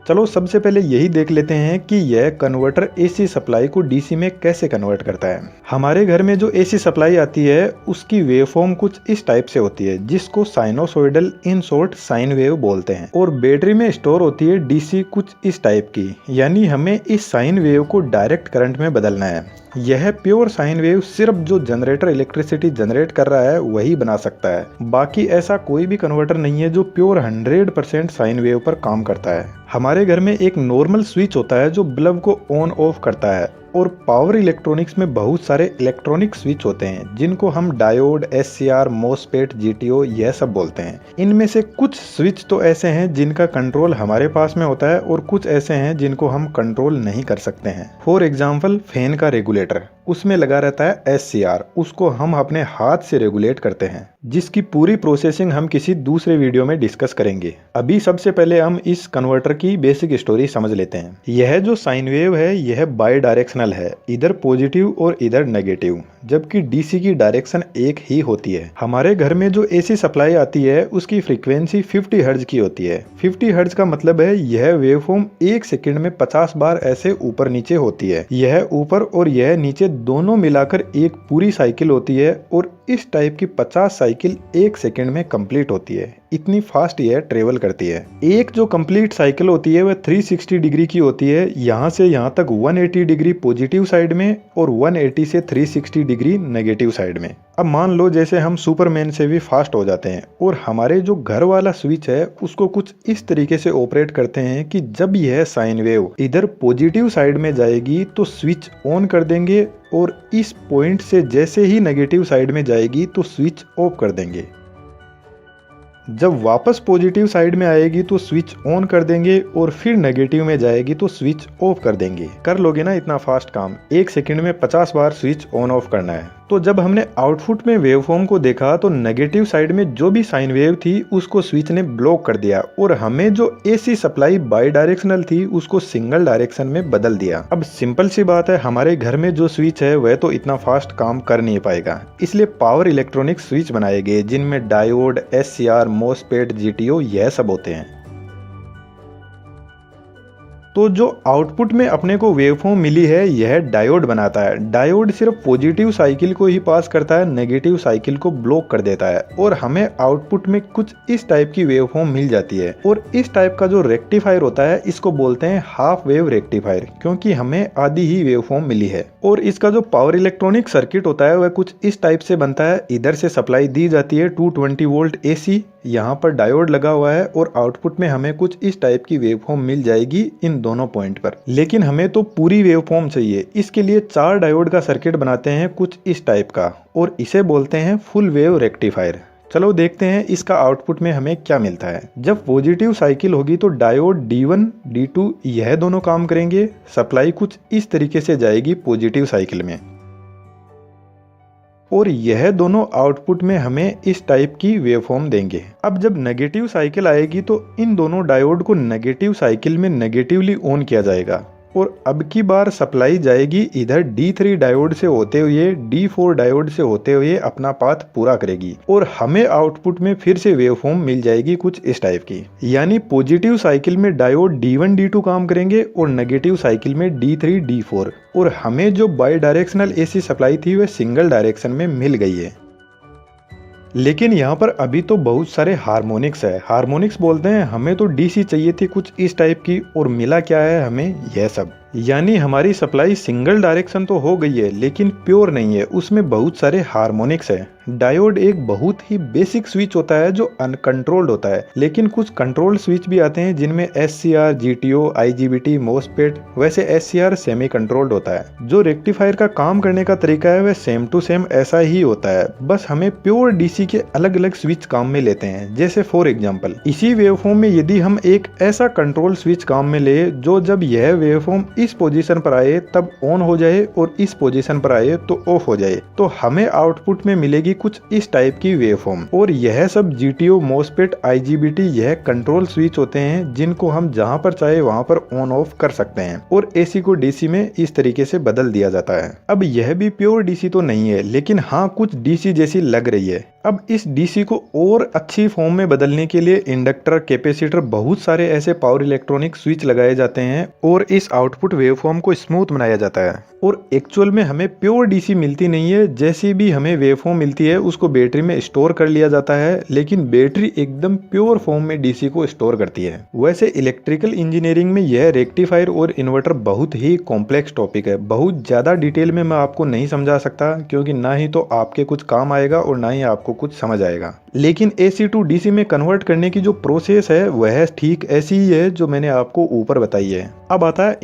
चलो सबसे पहले यही देख लेते हैं कि यह कन्वर्टर एसी सप्लाई को डीसी में कैसे कन्वर्ट करता है। हमारे घर में जो एसी सप्लाई आती है उसकी वेवफॉर्म कुछ इस टाइप से होती है, जिसको sinusoidal in short sine wave बोलते हैं, और बैटरी में स्टोर होती है डीसी कुछ इस टाइप की। यानी हमें इस साइन वेव को डायरेक्ट करंट में बदलना है। यह प्योर साइन वेव सिर्फ जो जनरेटर इलेक्ट्रिसिटी जनरेट कर रहा है वही बना सकता है। बाकी ऐसा कोई भी कन्वर्टर नहीं है जो प्योर 100% साइन वेव पर काम करता है। हमारे घर में एक नॉर्मल स्विच होता है जो बल्ब को ऑन ऑफ करता है, और पावर इलेक्ट्रॉनिक्स में बहुत सारे इलेक्ट्रॉनिक स्विच होते हैं जिनको हम डायोड, एससीआर, मॉसफेट, जीटीओ यह सब बोलते हैं। इनमें से कुछ स्विच तो ऐसे हैं जिनका कंट्रोल हमारे पास में होता है, और कुछ ऐसे हैं जिनको हम कंट्रोल नहीं कर सकते हैं। फॉर एग्जाम्पल फैन का रेगुलेटर, उसमें लगा रहता है एससीआर, उसको हम अपने हाथ से रेगुलेट करते हैं, जिसकी पूरी प्रोसेसिंग हम किसी दूसरे वीडियो में डिस्कस करेंगे। अभी सबसे पहले हम इस कन्वर्टर की बेसिक स्टोरी समझ लेते हैं। यह जो साइन वेव है यह बाई डायरेक्शनल है, इधर पॉजिटिव और इधर नेगेटिव, जबकि डीसी की डायरेक्शन एक ही होती है। हमारे घर में जो एसी सप्लाई आती है उसकी फ्रीक्वेंसी 50 हर्ट्ज की होती है। 50 हर्ट्ज का मतलब है यह वेवफॉर्म 1 सेकंड में 50 बार ऐसे ऊपर नीचे होती है। यह ऊपर और यह नीचे दोनों मिलाकर एक पूरी साइकिल होती है, और इस टाइप की 50 साइकिल 1 सेकंड में कंप्लीट होती है। इतनी फास्ट यह ट्रेवल करती है। एक जो कंप्लीट साइकिल होती है वह 360 डिग्री की होती है। यहाँ से यहाँ तक 180 डिग्री पॉजिटिव साइड में और 180 से 360 डिग्री नेगेटिव साइड में। अब मान लो जैसे हम सुपरमैन से भी फास्ट हो जाते हैं, और हमारे जो घर वाला स्विच है उसको कुछ इस तरीके से ऑपरेट करते हैं कि जब यह साइन वेव इधर पॉजिटिव साइड में जाएगी तो स्विच ऑन कर देंगे, और इस पॉइंट से जैसे ही नेगेटिव साइड में जाएगी तो स्विच ऑफ कर देंगे। जब वापस पॉजिटिव साइड में आएगी तो स्विच ऑन कर देंगे, और फिर नेगेटिव में जाएगी तो स्विच ऑफ कर देंगे। कर लोगे ना इतना फास्ट काम? 1 सेकंड में 50 बार स्विच ऑन ऑफ करना है। तो जब हमने आउटपुट में वेवफॉर्म को देखा तो नेगेटिव साइड में जो भी साइन वेव थी उसको स्विच ने ब्लॉक कर दिया, और हमें जो एसी सप्लाई बाई डायरेक्शनल थी उसको सिंगल डायरेक्शन में बदल दिया। अब सिंपल सी बात है, हमारे घर में जो स्विच है वह तो इतना फास्ट काम कर नहीं पाएगा, इसलिए पावर इलेक्ट्रॉनिक स्विच बनाए गए जिनमें डायोड, एससीआर, मॉसफेट, जीटीओ यह सब होते हैं। तो जो आउटपुट में अपने को वेवफॉर्म मिली है यह डायोड बनाता है। डायोड सिर्फ पॉजिटिव साइकिल को ही पास करता है, नेगेटिव साइकिल को ब्लॉक कर देता है, और हमें आउटपुट में कुछ इस टाइप की वेवफॉर्म मिल जाती है। और इस टाइप का जो रेक्टिफायर होता है इसको बोलते हैं हाफ वेव रेक्टिफायर, क्योंकि हमें आधी ही वेवफॉर्म मिली है। और इसका जो पावर इलेक्ट्रॉनिक सर्किट होता है वह कुछ इस टाइप से बनता है। इधर से सप्लाई दी जाती है 220 वोल्ट एसी, यहाँ पर डायोड लगा हुआ है, और आउटपुट में हमें कुछ इस टाइप की वेवफॉर्म मिल जाएगी इन दोनों पॉइंट पर। लेकिन हमें तो पूरी वेवफॉर्म चाहिए, इसके लिए 4 डायोड का सर्किट बनाते हैं कुछ इस टाइप का, और इसे बोलते हैं फुल वेव रेक्टिफायर। चलो देखते हैं इसका आउटपुट में हमें क्या मिलता है। जब पॉजिटिव साइकिल होगी तो डायोड D1, D2 यह दोनों काम करेंगे। सप्लाई कुछ इस तरीके से जाएगी पॉजिटिव साइकिल में, और यह दोनों आउटपुट में हमें इस टाइप की वेवफॉर्म देंगे। अब जब नेगेटिव साइकिल आएगी तो इन दोनों डायोड को नेगेटिव साइकिल में नेगेटिवली ऑन किया जाएगा, और अब की बार सप्लाई जाएगी इधर D3 डायोड से होते हुए D4 डायोड से होते हुए अपना पाथ पूरा करेगी, और हमें आउटपुट में फिर से वेवफॉर्म मिल जाएगी कुछ इस टाइप की। यानी पॉजिटिव साइकिल में डायोड D1, D2 काम करेंगे, और नेगेटिव साइकिल में D3, D4, और हमें जो बाई डायरेक्शनल एसी सप्लाई थी वह सिंगल डायरेक्शन में मिल गई है। लेकिन यहाँ पर अभी तो बहुत सारे हार्मोनिक्स है। हार्मोनिक्स बोलते हैं हमें तो डीसी चाहिए थी कुछ इस टाइप की, और मिला क्या है हमें यह सब। यानी हमारी सप्लाई सिंगल डायरेक्शन तो हो गई है लेकिन प्योर नहीं है, उसमें बहुत सारे हार्मोनिक्स है। डायोड एक बहुत ही बेसिक स्विच होता है जो अनकंट्रोल्ड होता है, लेकिन कुछ कंट्रोल्ड स्विच भी आते हैं जिनमें एससीआर, जीटीओ, आईजीबीटी, मॉसफेट, वैसे एससीआर सेमी कंट्रोल्ड होता है। जो रेक्टिफायर का काम करने का तरीका है वह सेम टू सेम ऐसा ही होता है, बस हमें प्योर डीसी के अलग अलग स्विच काम में लेते हैं। जैसे फॉर एग्जाम्पल इसी वेवफॉर्म में यदि हम एक ऐसा कंट्रोल स्विच काम में ले जो जब यह वेवफॉर्म इस पोजीशन पर आए तब ऑन हो जाए और इस पोजीशन पर आए तो ऑफ हो जाए, तो हमें आउटपुट में मिलेगी कुछ इस टाइप की वेवफॉर्म। और यह सब जीटीओ, मॉसफेट, आईजीबीटी यह कंट्रोल स्विच होते हैं जिनको हम जहां पर चाहे वहां पर ऑन ऑफ कर सकते हैं, और एसी को डीसी में इस तरीके से बदल दिया जाता है। अब यह भी प्योर डीसी तो नहीं है, लेकिन हाँ कुछ डीसी जैसी लग रही है। अब इस डीसी को और अच्छी फॉर्म में बदलने के लिए इंडक्टर, कैपेसिटर, बहुत सारे ऐसे पावर इलेक्ट्रॉनिक स्विच लगाए जाते हैं और इस आउटपुट वेवफॉर्म को स्मूथ बनाया जाता है। और एक्चुअल में हमें प्योर डीसी मिलती नहीं है, जैसी भी हमें वेवफॉर्म मिलती है उसको बैटरी में स्टोर कर लिया जाता है, लेकिन बैटरी एकदम प्योर फॉर्म में डीसी को स्टोर करती है। वैसे इलेक्ट्रिकल इंजीनियरिंग में यह रेक्टिफायर और इन्वर्टर बहुत ही कॉम्प्लेक्स टॉपिक है। बहुत ज़्यादा डिटेल में मैं आपको नहीं समझा सकता, क्योंकि ना ही तो आपके कुछ काम आएगा और ना ही आपको कुछ समझ आएगा। लेकिन एसी टू डीसी में कन्वर्ट करने की जो प्रोसेस है वह ठीक ऐसी ही है जो मैंने आपको ऊपर बताई है। अब आता है